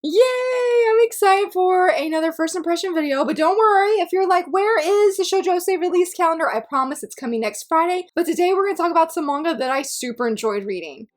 Yay! I'm excited for another first impression video, but don't worry if you're like, where is the shoujo release calendar? I promise it's coming next Friday, but today we're going to talk about some manga that I super enjoyed reading.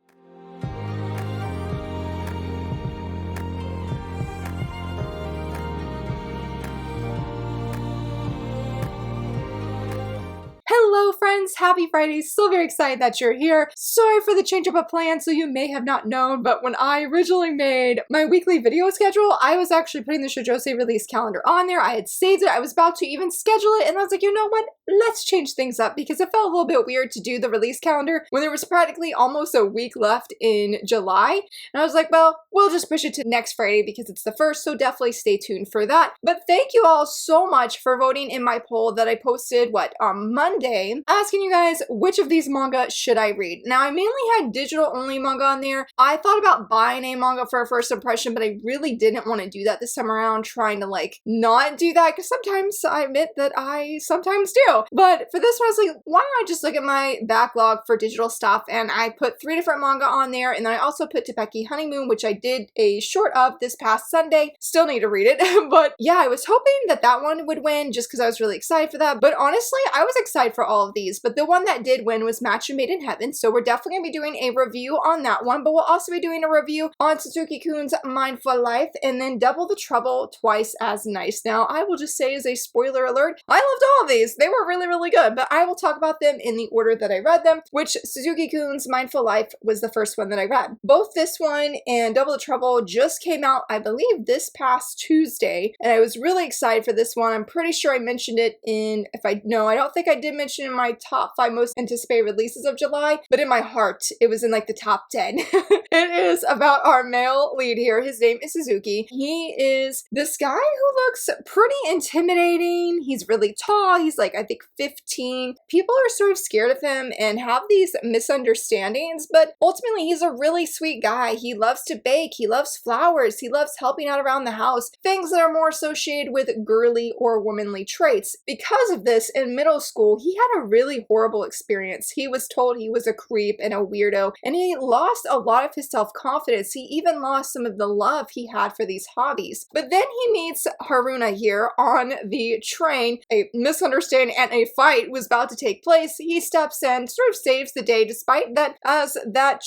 Hello friends, happy Friday, so very excited that you're here. Sorry for the change up of plans, so you may have not known, but when I originally made my weekly video schedule, I was actually putting the shoujo release calendar on there. I had saved it, I was about to even schedule it, and I was like, you know what, let's change things up because it felt a little bit weird to do the release calendar when there was practically almost a week left in July. And I was like, well, we'll just push it to next Friday because it's the first, so definitely stay tuned for that. But thank you all so much for voting in my poll that I posted, on Monday, asking you guys which of these manga should I read. Now, I mainly had digital only manga on there. I thought about buying a manga for a first impression, but I really didn't want to do that this time around, trying to not do that because sometimes I admit that I sometimes do. But for this one, I was like, why don't I just look at my backlog for digital stuff? And I put 3 different manga on there, and then I also put Tepeki Honeymoon, which I did a short of this past Sunday. Still need to read it, but yeah, I was hoping that that one would win just because I was really excited for that. But honestly, I was excited for all of these, but the one that did win was Matcha Made in Heaven, so we're definitely going to be doing a review on that one, but we'll also be doing a review on Suzuki-kun's Mindful Life, and then Double the Trouble, Twice as Nice. Now, I will just say as a spoiler alert, I loved all of these. They were really good, but I will talk about them in the order that I read them, which Suzuki-kun's Mindful Life was the first one that I read. Both this one and Double the Trouble just came out, I believe, this past Tuesday, and I was really excited for this one. I'm pretty sure I mentioned it in, I don't think I did mention in my top 5 most anticipated releases of July, but in my heart, it was in the top 10. It is about our male lead here. His name is Suzuki. He is this guy who looks pretty intimidating. He's really tall. He's I think 15. People are sort of scared of him and have these misunderstandings, but ultimately he's a really sweet guy. He loves to bake. He loves flowers. He loves helping out around the house. Things that are more associated with girly or womanly traits. Because of this, in middle school, he had a really horrible experience. He was told he was a creep and a weirdo, and he lost a lot of his self-confidence. He even lost some of the love he had for these hobbies. But then he meets Haruna here on the train. A misunderstanding and a fight was about to take place. He steps in, sort of saves the day, despite that, as that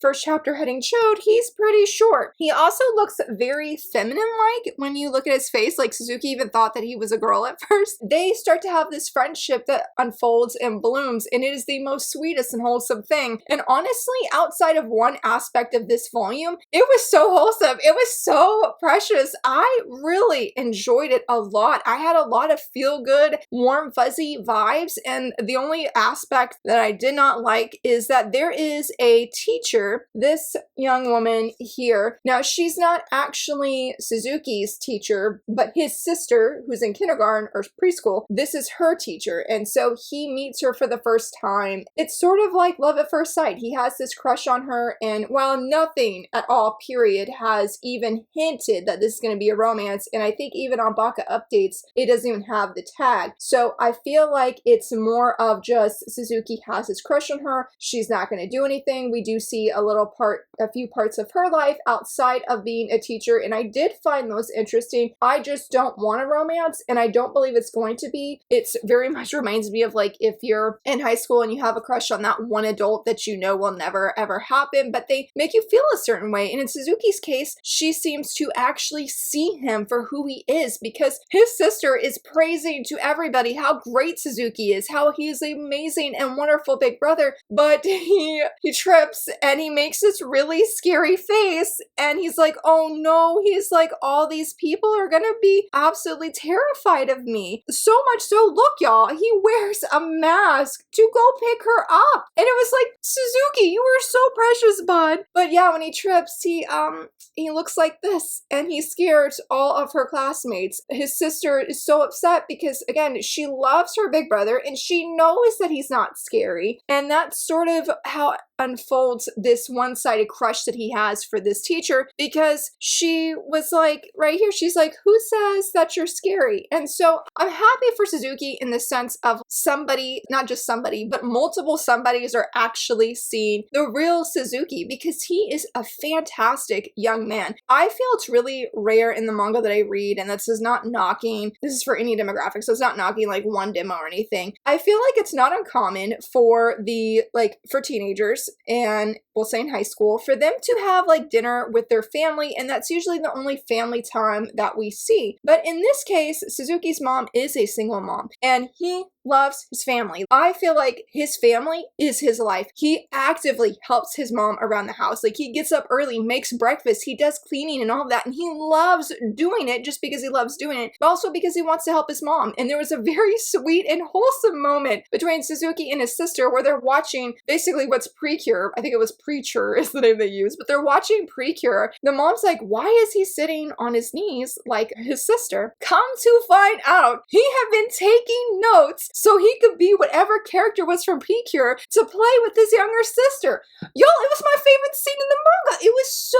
first chapter heading showed, he's pretty short. He also looks very feminine-like when you look at his face. Suzuki even thought that he was a girl at first. They start to have this friendship that unfolds and blooms, and it is the most sweetest and wholesome thing. And honestly, outside of one aspect of this volume, it was so wholesome. It was so precious. I really enjoyed it a lot. I had a lot of feel-good, warm, fuzzy vibes, and the only aspect that I did not like is that there is a teacher, this young woman here. Now, she's not actually Suzuki's teacher, but his sister, who's in kindergarten or preschool, this is her teacher, and so he meets her for the first time. It's sort of like love at first sight. He has this crush on her, and while nothing at all, period, has even hinted that this is going to be a romance, and I think even on Baka updates, it doesn't even have the tag. So I feel like it's more of just Suzuki has his crush on her. She's not going to do anything. We do see a few parts of her life outside of being a teacher, and I did find those interesting. I just don't want a romance, and I don't believe it's going to be. It's very much reminds me of if you're in high school and you have a crush on that one adult that you know will never ever happen, but they make you feel a certain way. And in Suzuki's case, she seems to actually see him for who he is because his sister is praising to everybody how great Suzuki is, how he's an amazing and wonderful big brother, but he trips and he makes this really scary face and he's like, oh no, he's like, all these people are gonna be absolutely terrified of me. So much so, look y'all, he wears a mask to go pick her up. And it was like, Suzuki, you were so precious, bud. But yeah, when he trips, he looks like this and he scares all of her classmates. His sister is so upset because, again, she loves her big brother and she knows that he's not scary. And that's sort of how unfolds this one-sided crush that he has for this teacher, because she was like, right here, she's like, who says that you're scary? And so I'm happy for Suzuki in the sense of somebody, not just somebody, but multiple somebodies are actually seeing the real Suzuki, because he is a fantastic young man. I feel it's really rare in the manga that I read, and this is not knocking, this is for any demographic, so it's not knocking like one demo or anything. I feel like it's not uncommon for for teenagers, and we'll say in high school, for them to have like dinner with their family, and that's usually the only family time that we see. But in this case, Suzuki's mom is a single mom, and he loves his family. I feel like his family is his life. He actively helps his mom around the house. Like, he gets up early, makes breakfast, he does cleaning and all of that, and he loves doing it just because he loves doing it, but also because he wants to help his mom. And there was a very sweet and wholesome moment between Suzuki and his sister where they're watching basically what's Precure. I think it was Preacher is the name they use, but they're watching Precure. The mom's like, why is he sitting on his knees like his sister? Come to find out, he had been taking notes so he could be whatever character was from Precure to play with his younger sister. Y'all, it was my favorite scene in the manga. It was so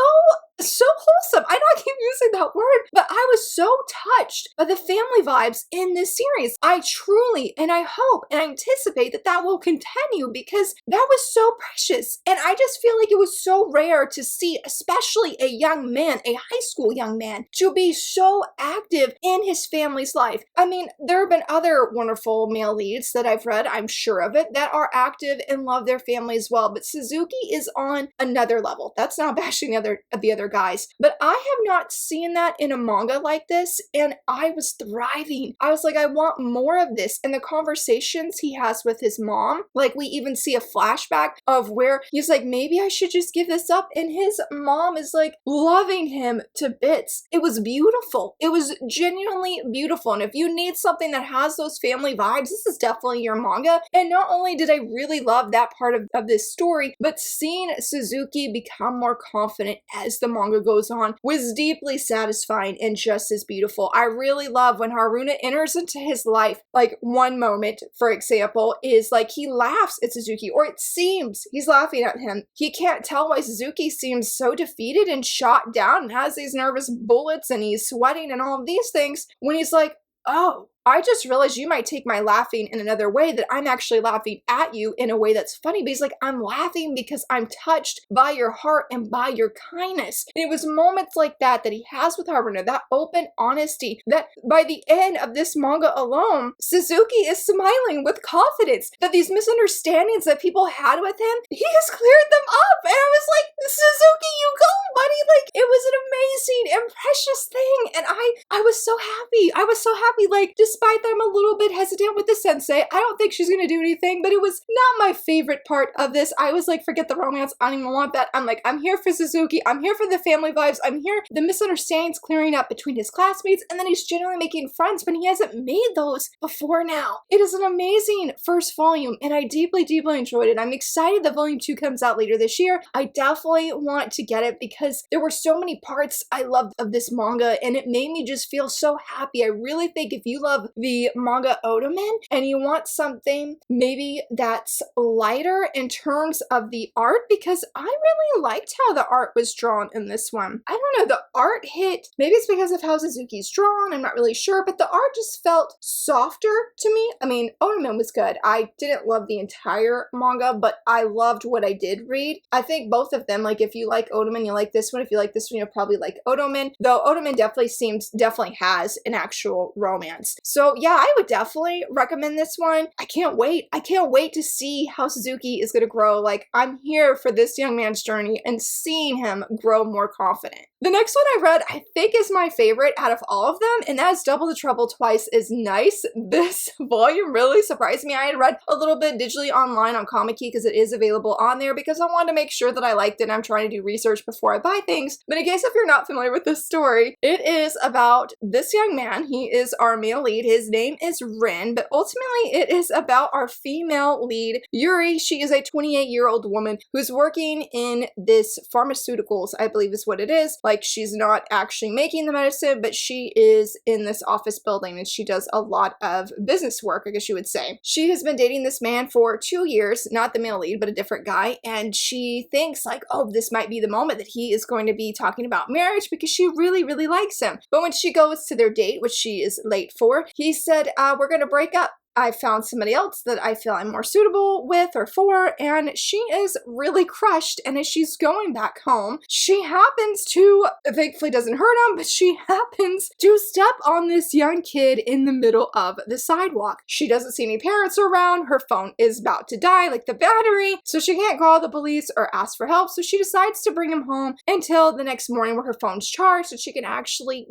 wholesome. I know I keep using that word, but I was so touched by the family vibes in this series. I truly, and I hope, and I anticipate that that will continue, because that was so precious. And I just feel like it was so rare to see, especially a young man, a high school young man, to be so active in his family's life. I mean, there have been other wonderful male leads that I've read, I'm sure of it, that are active and love their family as well, but Suzuki is on another level. That's not bashing the other guys, but I have not seen that in a manga like this, and I was thriving. I was like, I want more of this. And the conversations he has with his mom, like, we even see a flashback of where he's like, maybe I should just give this up, and his mom is like loving him to bits. It was beautiful. It was genuinely beautiful. And if you need something that has those family vibes, this is definitely your manga. And not only did I really love that part of this story, but seeing Suzuki become more confident as the manga goes on was deeply satisfying and just as beautiful. I really love when Haruna enters into his life. Like, one moment, for example, is like he laughs at Suzuki, or it seems he's laughing at him. He can't tell why Suzuki seems so defeated and shot down and has these nervous bullets and he's sweating and all of these things, when he's like, oh, I just realized you might take my laughing in another way, that I'm actually laughing at you in a way that's funny. But he's like, I'm laughing because I'm touched by your heart and by your kindness. And it was moments like that that he has with Haruna, that open honesty, that by the end of this manga alone, Suzuki is smiling with confidence that these misunderstandings that people had with him, he has cleared them up. And I was like, Suzuki, you go, buddy. Like, it was an amazing and precious thing. And I was so happy. I was so happy. Like, despite that I'm a little bit hesitant with the sensei, I don't think she's gonna do anything, but it was not my favorite part of this. I was like, forget the romance, I don't even want that. I'm like, I'm here for Suzuki, I'm here for the family vibes, I'm here, the misunderstandings clearing up between his classmates, and then he's generally making friends when he hasn't made those before now. It is an amazing first volume, and I deeply, deeply enjoyed it. I'm excited that volume 2 comes out later this year. I definitely want to get it because there were so many parts I loved of this manga, and it made me just feel so happy. I really think if you love the manga Otomen and you want something maybe that's lighter in terms of the art, because I really liked how the art was drawn in this one. I don't know, the art hit, maybe it's because of how Suzuki's drawn, I'm not really sure, but the art just felt softer to me. I mean, Otomen was good. I didn't love the entire manga, but I loved what I did read. I think both of them, like, if you like Otomen, you like this one. If you like this one, you'll probably like Otomen, though Otomen definitely has an actual romance. So yeah, I would definitely recommend this one. I can't wait. I can't wait to see how Suzuki is going to grow. Like, I'm here for this young man's journey and seeing him grow more confident. The next one I read, I think, is my favorite out of all of them, and that is Double the Trouble Twice is Nice. This volume really surprised me. I had read a little bit digitally online on Comic Key because it is available on there, because I wanted to make sure that I liked it and I'm trying to do research before I buy things. But in case if you're not familiar with this story, it is about this young man. He is our male lead. His name is Rin, but ultimately it is about our female lead, Yuri. She is a 28-year-old woman who's working in this pharmaceuticals, I believe is what it is. Like, she's not actually making the medicine, but she is in this office building and she does a lot of business work, I guess you would say. She has been dating this man for 2 years, not the male lead, but a different guy, and she thinks like, oh, this might be the moment that he is going to be talking about marriage because she really, really likes him. But when she goes to their date, which she is late for, he said, we're going to break up. I found somebody else that I feel I'm more suitable with or for, and she is really crushed. And as she's going back home, she happens to, thankfully doesn't hurt him, but she happens to step on this young kid in the middle of the sidewalk. She doesn't see any parents around. Her phone is about to die, like the battery, so she can't call the police or ask for help. So she decides to bring him home until the next morning where her phone's charged so she can actually,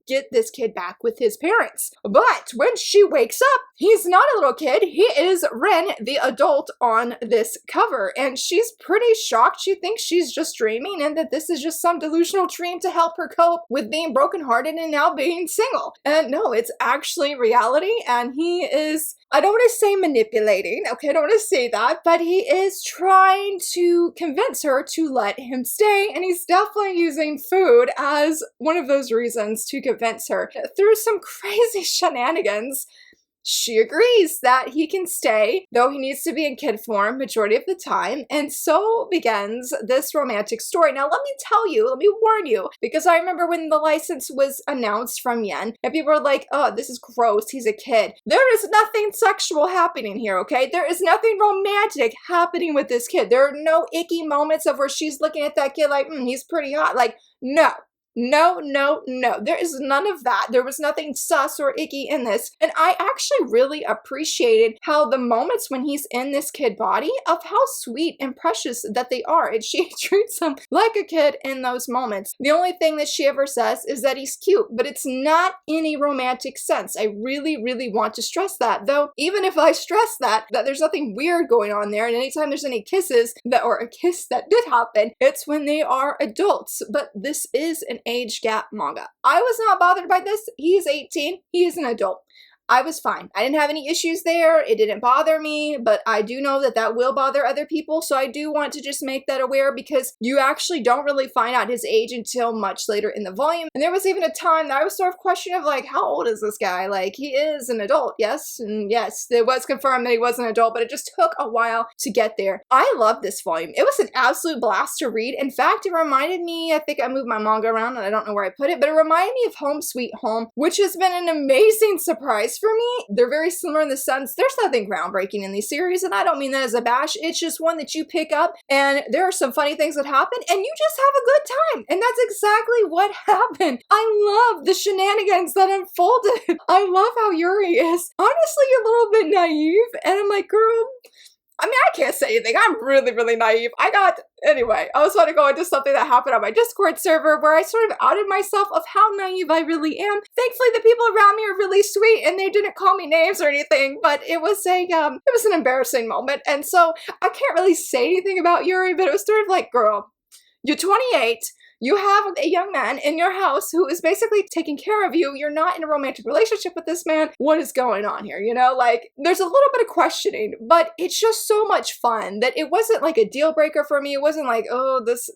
get this kid back with his parents. But when she wakes up, he's not a little kid. He is Ren, the adult on this cover. And she's pretty shocked. She thinks she's just dreaming and that this is just some delusional dream to help her cope with being brokenhearted and now being single. And no, it's actually reality. And he is, I don't want to say manipulating, okay, I don't want to say that, but he is trying to convince her to let him stay, and he's definitely using food as one of those reasons to convince her. Through some crazy shenanigans, she agrees that he can stay, though he needs to be in kid form majority of the time, and so begins this romantic story. Now, let me warn you, because I remember when the license was announced from Yen, and people were like, oh, this is gross, he's a kid. There is nothing sexual happening here, okay? There is nothing romantic happening with this kid. There are no icky moments of where she's looking at that kid like, he's pretty hot. Like, no. No, no, no. There is none of that. There was nothing sus or icky in this. And I actually really appreciated how the moments when he's in this kid body, of how sweet and precious that they are. And she treats him like a kid in those moments. The only thing that she ever says is that he's cute, but it's not in a romantic sense. I really, really want to stress that. Though, even if I stress that there's nothing weird going on there, and anytime there's any kisses or a kiss that did happen, it's when they are adults. But this is an age gap manga. I was not bothered by this. He's 18. He is an adult. I was fine. I didn't have any issues there. It didn't bother me, but I do know that that will bother other people. So I do want to just make that aware, because you actually don't really find out his age until much later in the volume. And there was even a time that I was sort of questioning of like, how old is this guy? Like, he is an adult, yes? And yes, it was confirmed that he was an adult, but it just took a while to get there. I love this volume. It was an absolute blast to read. In fact, it reminded me, I think I moved my manga around and I don't know where I put it, but it reminded me of Home Sweet Home, which has been an amazing surprise for me. They're very similar in the sense there's nothing groundbreaking in these series, and I don't mean that as a bash. It's just one that you pick up and there are some funny things that happen and you just have a good time. And that's exactly what happened. I love the shenanigans that unfolded. I love how Yuri is honestly a little bit naive, and I'm like, girl, I mean, I can't say anything. I'm really, really naive. Anyway, I was about to go into something that happened on my Discord server where I sort of outed myself of how naive I really am. Thankfully, the people around me are really sweet and they didn't call me names or anything, but it was an embarrassing moment. And so I can't really say anything about Yuri, but it was sort of like, girl, you're 28. You have a young man in your house who is basically taking care of you. You're not in a romantic relationship with this man. What is going on here? Like, there's a little bit of questioning, but it's just so much fun that it wasn't like a deal breaker for me. It wasn't like, oh, this,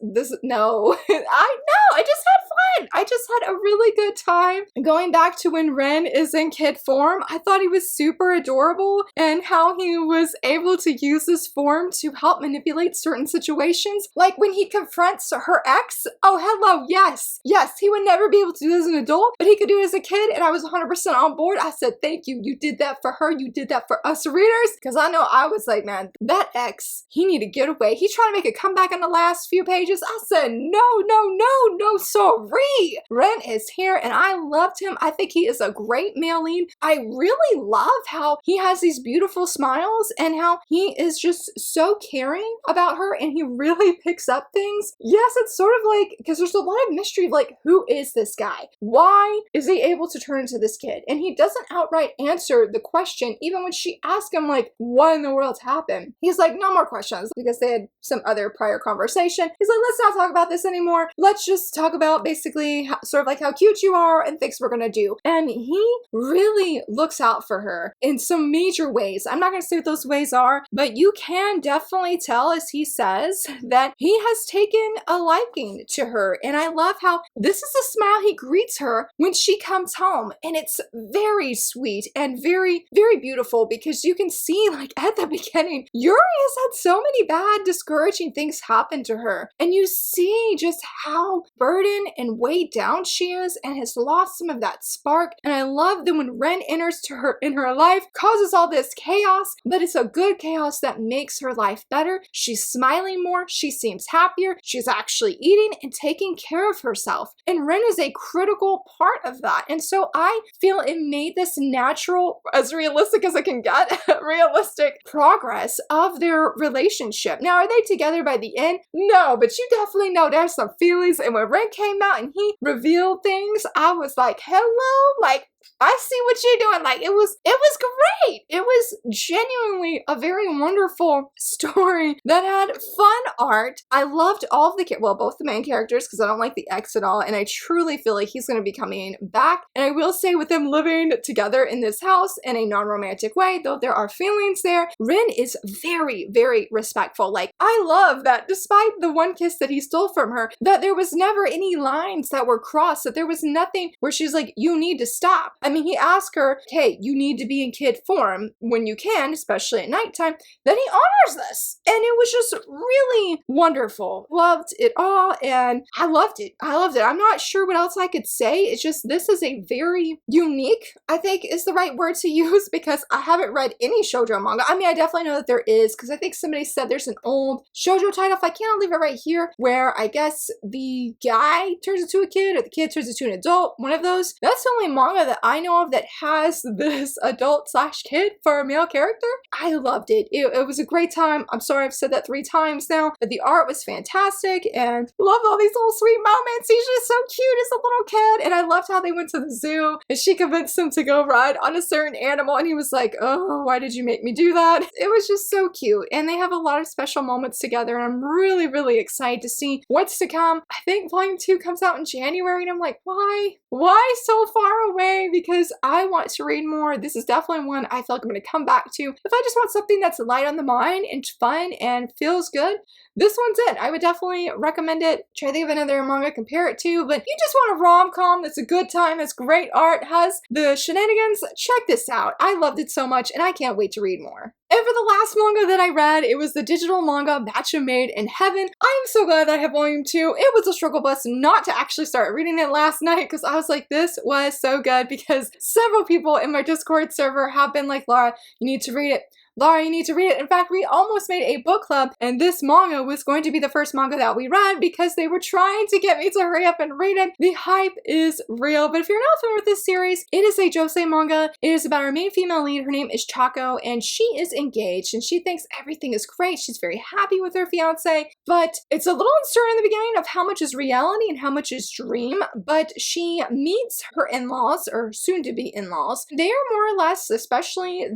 no. I just had fun. I just had a really good time. Going back to when Ren is in kid form, I thought he was super adorable, and how he was able to use this form to help manipulate certain situations. Like when he confronts her ex. Oh, hello, yes, he would never be able to do this as an adult, but he could do it as a kid, and I was 100% on board. I said, thank you, you did that for her, you did that for us readers, because I know I was like, man, that ex, he need to get away. He tried to make a comeback in the last few pages. I said, no, sorry. Ren is here, and I loved him. I think he is a great male lead. I really love how he has these beautiful smiles, and how he is just so caring about her, and he really picks up things. Yes, it's sort of like, because there's a lot of mystery of like, who is this guy? Why is he able to turn into this kid? And he doesn't outright answer the question, even when she asks him like, what in the world happened? He's like, no more questions, because they had some other prior conversation. He's like, let's not talk about this anymore. Let's just talk about basically sort of like how cute you are and things we're gonna do. And he really looks out for her in some major ways. I'm not gonna say what those ways are, but you can definitely tell, as he says, that he has taken a liking to her. And I love how this is the smile he greets her when she comes home, and it's very sweet and very, very beautiful, because you can see like at the beginning, Yuri has had so many bad, discouraging things happen to her, and you see just how burdened and weighed beat down she is and has lost some of that spark. And I love that when Ren enters in her life, causes all this chaos, but it's a good chaos that makes her life better. She's smiling more, she seems happier, she's actually eating and taking care of herself. And Ren is a critical part of that. And so I feel it made this natural, as realistic as it can get, realistic progress of their relationship. Now, are they together by the end? No, but you definitely know there's some feelings. And when Ren came out and he revealed things, I was like, hello, like, I see what you're doing. Like, it was great. It was genuinely a very wonderful story that had fun art. I loved all of the, well, both the main characters, because I don't like the ex at all, and I truly feel like he's going to be coming back. And I will say, with them living together in this house in a non-romantic way, though there are feelings there, Rin is very, very respectful. Like, I love that despite the one kiss that he stole from her, that there was never any lines that were crossed, that there was nothing where she's like, you need to stop. I mean, he asked her, hey, you need to be in kid form when you can, especially at nighttime. Then he honors this. And it was just really wonderful. Loved it all. And I loved it. I loved it. I'm not sure what else I could say. It's just, this is a very unique, I think is the right word to use, because I haven't read any shoujo manga. I mean, I definitely know that there is, because I think somebody said there's an old shoujo title, if I can't leave it right here, where I guess the guy turns into a kid or the kid turns into an adult. One of those. That's the only manga that I know of that has this adult slash kid for a male character. I loved it. It was a great time. I'm sorry I've said that 3 times now, but the art was fantastic and loved all these little sweet moments. He's just so cute as a little kid. And I loved how they went to the zoo and she convinced him to go ride on a certain animal. And he was like, oh, why did you make me do that? It was just so cute. And they have a lot of special moments together. And I'm really, really excited to see what's to come. I think volume 2 comes out in January. And I'm like, why? Why so far away? Because I want to read more. This is definitely one I feel like I'm going to come back to. If I just want something that's light on the mind and fun and feels good, this one's it. I would definitely recommend it. Try to think of another manga, compare it to, but you just want a rom-com that's a good time, that's great art, has the shenanigans, check this out. I loved it so much and I can't wait to read more. And for the last manga that I read, it was the digital manga Matcha Made in Heaven. I am so glad that I have volume 2. It was a struggle bus not to actually start reading it last night because I was like, this was so good, because several people in my Discord server have been like, Laura, you need to read it. Laura, you need to read it. In fact, we almost made a book club, and this manga was going to be the first manga that we read because they were trying to get me to hurry up and read it. The hype is real, but if you're not familiar with this series, it is a josei manga. It is about our main female lead. Her name is Chako, and she is engaged, and she thinks everything is great. She's very happy with her fiance, but it's a little uncertain in the beginning of how much is reality and how much is dream, but she meets her in-laws, or soon-to-be in-laws. They are more or less, especially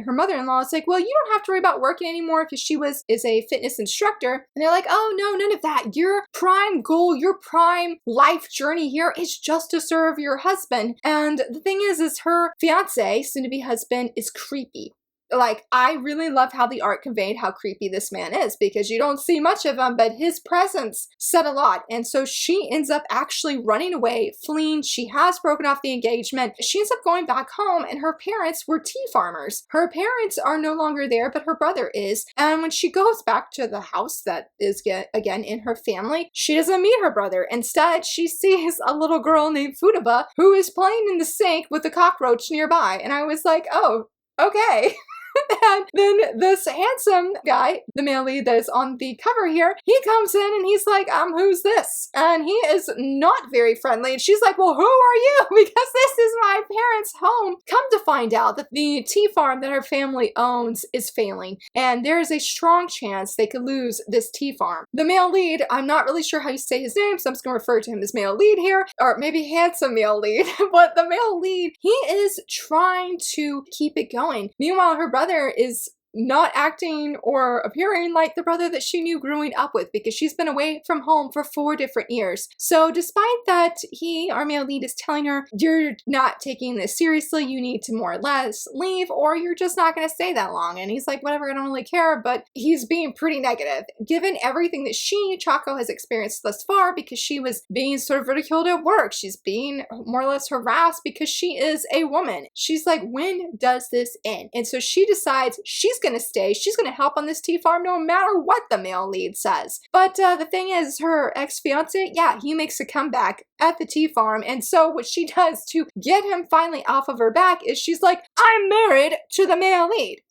her mother-in-law, is like, well, you don't have to worry about working anymore because she is a fitness instructor. And they're like, oh no, none of that. Your prime goal, your prime life journey here is just to serve your husband. And the thing is her fiance, soon to be husband, is creepy. Like, I really love how the art conveyed how creepy this man is, because you don't see much of him, but his presence said a lot. And so she ends up actually running away, fleeing. She has broken off the engagement. She ends up going back home, and her parents were tea farmers. Her parents are no longer there, but her brother is. And when she goes back to the house that is, again, in her family, she doesn't meet her brother. Instead, she sees a little girl named Futaba who is playing in the sink with a cockroach nearby. And I was like, oh, okay. And then this handsome guy, the male lead that is on the cover here, he comes in and he's like, who's this? And he is not very friendly. And she's like, well, who are you? Because this is my parents' home. Come to find out that the tea farm that her family owns is failing. And there is a strong chance they could lose this tea farm. The male lead, I'm not really sure how you say his name, so I'm just going to refer to him as male lead here, or maybe handsome male lead. But the male lead, he is trying to keep it going. Meanwhile, her brother is not acting or appearing like the brother that she knew growing up with, because she's been away from home for 4 different years. So despite that, our male lead is telling her, you're not taking this seriously, you need to more or less leave, or you're just not going to stay that long. And he's like, whatever, I don't really care, but he's being pretty negative, given everything that Chako has experienced thus far, because she was being sort of ridiculed at work. She's being more or less harassed because she is a woman. She's like, when does this end? And so she decides she's she's gonna stay. She's gonna help on this tea farm no matter what the male lead says. But the thing is, her ex-fiance, yeah, he makes a comeback at the tea farm. And so what she does to get him finally off of her back is she's like, I'm married to the male lead.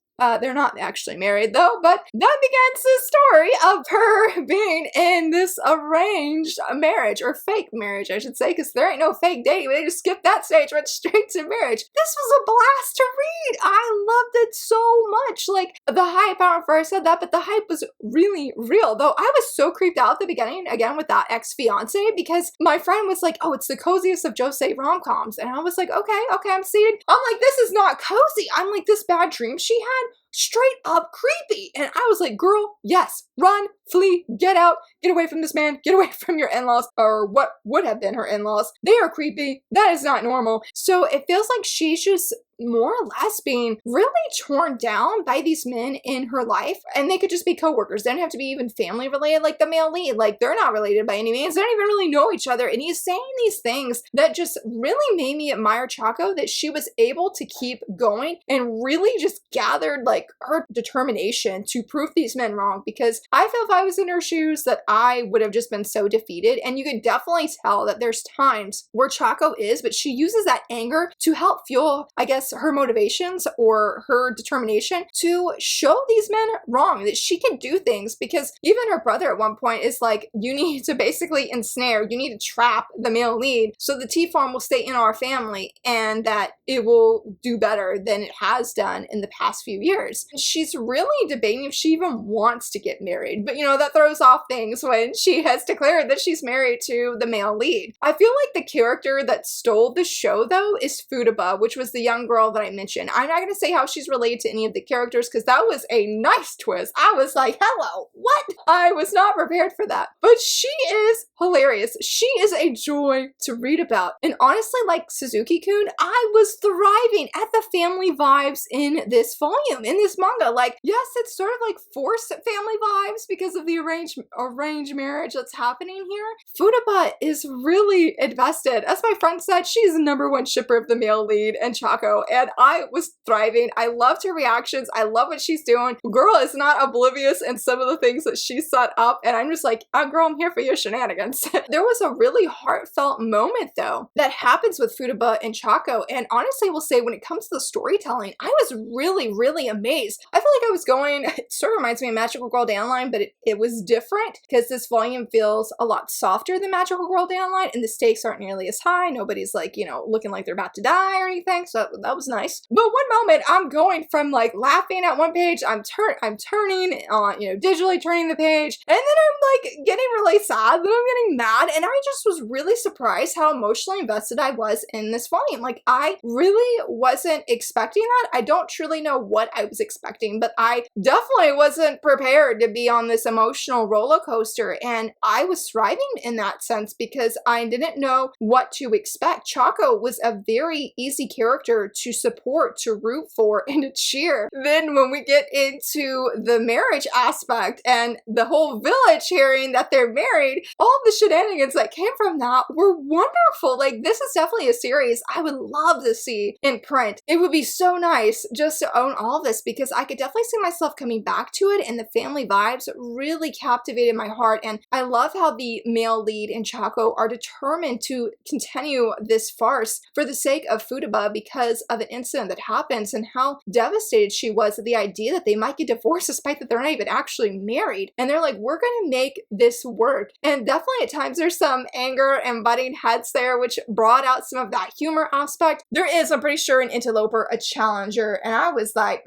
They're not actually married though, but that begins the story of her being in this arranged marriage, or fake marriage, I should say, because there ain't no fake dating. They just skipped that stage, went straight to marriage. This was a blast to read. I loved it so much. Like, the hype, I don't know if I said that, but the hype was really real. Though I was so creeped out at the beginning, again, with that ex-fiance, because my friend was like, oh, it's the coziest of josei rom-coms. And I was like, okay, I'm seated. I'm like, this is not cozy. I'm like, this bad dream she had, straight up creepy. And I was like, girl, yes, run, flee, get out, get away from this man, get away from your in-laws, or what would have been her in-laws. They are creepy. That is not normal. So it feels like she's just more or less being really torn down by these men in her life. And they could just be coworkers. They don't have to be even family related like the male lead. Like, they're not related by any means. They don't even really know each other. And he's saying these things that just really made me admire Chako, that she was able to keep going and really just gathered like her determination to prove these men wrong. Because I feel if I was in her shoes that I would have just been so defeated. And you could definitely tell that there's times where Chako is, but she uses that anger to help fuel, I guess, her motivations or her determination to show these men wrong, that she can do things. Because even her brother at one point is like, you need to basically ensnare, you need to trap the male lead so the tea farm will stay in our family and that it will do better than it has done in the past few years. She's really debating if she even wants to get married, but you know, that throws off things when she has declared that she's married to the male lead. I feel like the character that stole the show though is Futaba, which was the young girl that I mentioned. I'm not going to say how she's related to any of the characters because that was a nice twist. I was like, hello, what? I was not prepared for that. But she is hilarious. She is a joy to read about. And honestly, like Suzuki-kun, I was thriving at the family vibes in this volume, in this manga. Like, yes, it's sort of like forced family vibes because of the arranged marriage that's happening here. Futaba is really invested. As my friend said, she's the #1 shipper of the male lead and Chako. And I was thriving. I loved her reactions. I love what she's doing. Girl is not oblivious in some of the things that she set up. And I'm just like, oh, girl, I'm here for your shenanigans. There was a really heartfelt moment though that happens with Futaba and Chako. And honestly, I will say when it comes to the storytelling, I was really amazed. I feel like I was going, it sort of reminds me of Magical Girl Downline, but it was different because this volume feels a lot softer than Magical Girl Downline and the stakes aren't nearly as high. Nobody's like, you know, looking like they're about to die or anything. So that was nice. But one moment I'm going from like laughing at one page, I'm turning on, you know, digitally turning the page, and then I'm like getting really sad, then I'm getting mad, and I just was really surprised how emotionally invested I was in this volume. Like, I really wasn't expecting that. I don't truly know what I was expecting, but I definitely wasn't prepared to be on this emotional roller coaster, and I was thriving in that sense because I didn't know what to expect. Chako was a very easy character to support, to root for, and to cheer. Then when we get into the marriage aspect and the whole village hearing that they're married, all the shenanigans that came from that were wonderful. Like, this is definitely a series I would love to see in print. It would be so nice just to own all of this because I could definitely see myself coming back to it, and the family vibes really captivated my heart. And I love how the male lead and Chako are determined to continue this farce for the sake of Futaba because of an incident that happens, and how devastated she was at the idea that they might get divorced despite that they're not even actually married. And they're like, we're gonna make this work. And definitely at times there's some anger and butting heads there, which brought out some of that humor aspect. There is, I'm pretty sure, an interloper, a challenger, and I was like,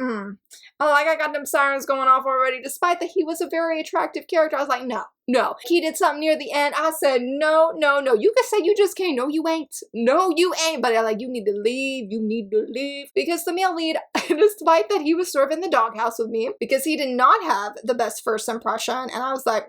I got them sirens going off already, despite that he was a very attractive character. I was like, no. He did something near the end. I said, no. You can say you just can't. No, you ain't. No, you ain't. But I'm like, you need to leave. Because the male lead, despite that he was sort of in the doghouse with me, because he did not have the best first impression. And I was like,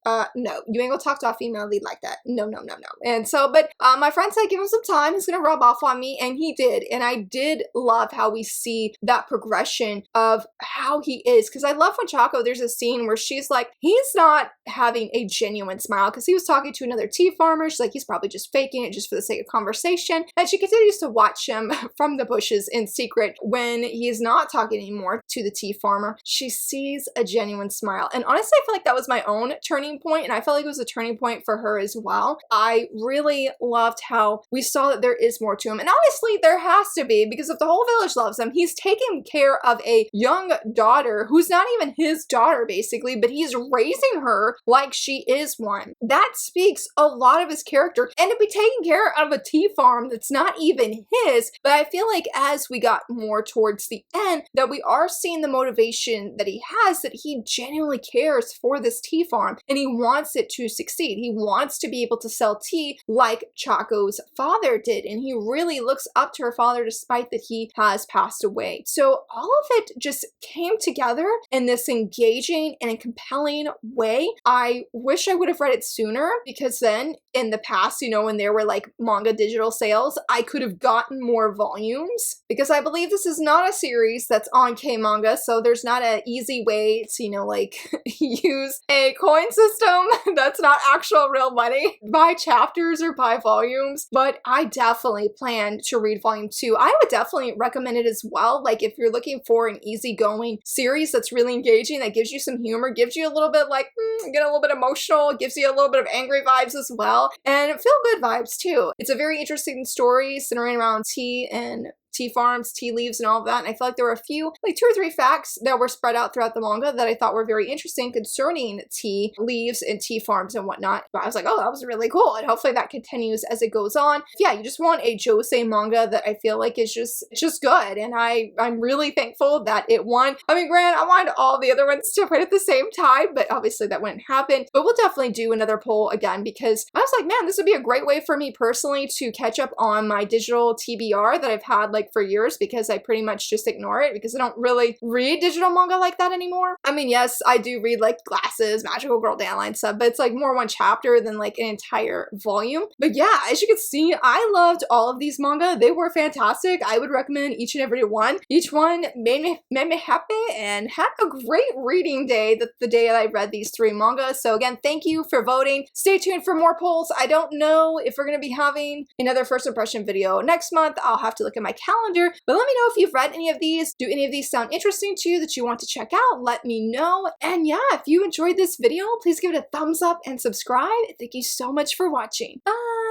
no, you ain't gonna talk to a female lead like that. No, no, no, no. And so, but my friend said, give him some time. He's gonna rub off on me, and he did. And I did love how we see that progression of how he is. Because I love when Chaco, there's a scene where she's like, he's not having a genuine smile because he was talking to another tea farmer. She's like, he's probably just faking it just for the sake of conversation. And she continues to watch him from the bushes in secret when he's not talking anymore to the tea farmer. She sees a genuine smile. And honestly, I feel like that was my own turning point, and I felt like it was a turning point for her as well. I really loved how we saw that there is more to him. And honestly, there has to be, because if the whole village loves him, he's taking care of a young daughter who's not even his daughter, basically, but he's raising her like she is one. That speaks a lot of his character. And to be taking care of a tea farm that's not even his, but I feel like as we got more towards the end, that we are seeing the motivation that he has, that he genuinely cares for this tea farm and he wants it to succeed. He wants to be able to sell tea like Chaco's father did, and he really looks up to her father despite that he has passed away. So all of it just came together in this engaging and compelling way. I wish I would have read it sooner, because then in the past, you know, when there were like manga digital sales, I could have gotten more volumes, because I believe this is not a series that's on K-manga, so there's not an easy way to, you know, like use a coin system that's not actual real money, buy chapters or buy volumes. But I definitely plan to read volume 2. I would definitely recommend it as well. Like if you're looking for an easygoing series that's really engaging, that gives you some humor, gives you a little bit like, get a little bit emotional, gives you a little bit of angry vibes as well, and feel good vibes too. It's a very interesting story centering around tea and tea farms, tea leaves, and all of that. And I feel like there were a few, like 2 or 3 facts that were spread out throughout the manga that I thought were very interesting concerning tea leaves and tea farms and whatnot. But I was like, oh, that was really cool. And hopefully that continues as it goes on. Yeah, you just want a josei manga that I feel like is just good. And I'm really thankful that it won. I mean, granted, I wanted all the other ones to win at the same time, but obviously that wouldn't happen. But we'll definitely do another poll again, because I was like, man, this would be a great way for me personally to catch up on my digital TBR that I've had like for years, because I pretty much just ignore it because I don't really read digital manga like that anymore. I mean, yes, I do read like Glasses, Magical Girl Dandelion stuff, but it's like more one chapter than like an entire volume. But yeah, as you can see, I loved all of these manga. They were fantastic. I would recommend each and every one. Each one made me happy and had a great reading day the day that I read these 3 manga. So again, thank you for voting. Stay tuned for more polls. I don't know if we're going to be having another first impression video next month. I'll have to look at my calendar. But let me know if you've read any of these. Do any of these sound interesting to you that you want to check out? Let me know. And yeah, if you enjoyed this video, please give it a thumbs up and subscribe. Thank you so much for watching. Bye!